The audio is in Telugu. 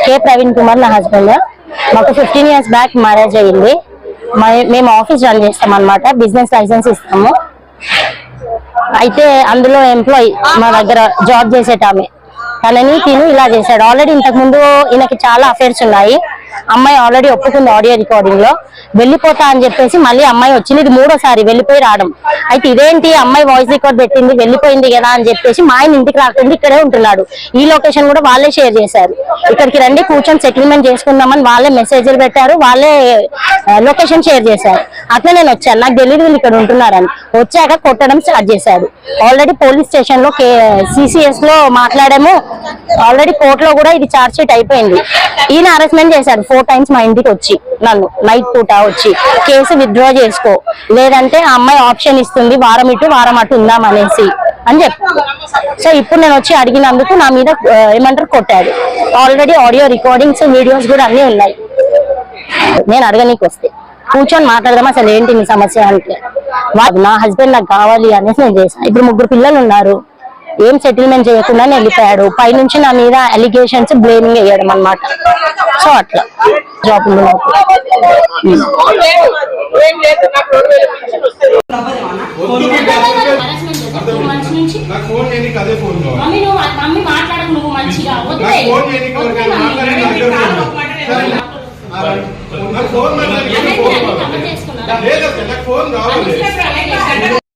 కే ప్రవీణ్ కుమార్ నా హస్బెండ్. మాకు 15 years బ్యాక్ మ్యారేజ్ అయ్యింది. మేము ఆఫీస్ రన్ చేస్తాం అన్నమాట, బిజినెస్ లైసెన్స్ ఇస్తాము. అయితే అందులో ఎంప్లాయీ మా దగ్గర జాబ్ చేసేటామె తనని ఇలా చేశాడు. ఆల్రెడీ ఇంతకు ముందు ఈయనకి చాలా అఫైర్స్ ఉన్నాయి. అమ్మాయి ఆల్రెడీ ఒప్పుకుంది ఆడియో రికార్డింగ్ లో. వెళ్ళిపోతా అని చెప్పేసి మళ్ళీ అమ్మాయి వచ్చింది. ఇది 3వ సారి వెళ్ళిపోయి రావడం. అయితే ఇదేంటి అమ్మాయి వాయిస్ రికార్డ్ పెట్టింది వెళ్ళిపోయింది కదా అని చెప్పేసి మా ఆయన ఇంటికి రాకుండా ఇక్కడే ఉంటున్నాడు. ఈ లొకేషన్ కూడా వాళ్ళే షేర్ చేశారు. ఇక్కడికి రండి కూర్చొని సెటిల్మెంట్ చేసుకుందామని వాళ్ళే మెసేజ్లు పెట్టారు, వాళ్ళే లొకేషన్ షేర్ చేశారు. అట్లా నేను వచ్చాను, నాకు తెలియదు వీళ్ళు ఇక్కడ ఉంటున్నారని. వచ్చాక కొట్టడం స్టార్ట్ చేశాడు. ఆల్రెడీ పోలీస్ స్టేషన్ లో CCS లో మాట్లాడాము. ఆల్రెడీ కోర్టులో కూడా ఇది ఛార్జ్ షీట్ అయిపోయింది. ఈయన అరెస్ట్మెంట్ చేశారు 4 times మా ఇంటికి వచ్చి, నన్ను నైట్ పూట వచ్చి కేసు విత్డ్రా చేసుకో, లేదంటే ఆ అమ్మాయి ఆప్షన్ ఇస్తుంది వారం ఇటు వారం అటు ఉందాం అనేసి అని చెప్పారు. సో ఇప్పుడు నేను వచ్చి అడిగినందుకు నా మీద ఏమంటారు కొట్టాడు. ఆల్రెడీ ఆడియో రికార్డింగ్స్ వీడియోస్ కూడా అన్ని ఉన్నాయి. నేను అడగనీకి వస్తే కూర్చొని మాట్లాడదాం అసలు ఏంటి మీ సమస్య అంటే, నా హస్బెండ్ నాకు కావాలి అనేసి నేను చేశాను. ఇప్పుడు 3 పిల్లలు ఉన్నారు. ఏం సెటిల్మెంట్ చేయకుండా వెళ్ళిపోయాడు. పైనుంచి నా మీద అలిగేషన్స్ బ్లేమింగ్ వేయడం అన్నమాట. సో అట్లా జాబ్ ఫోన్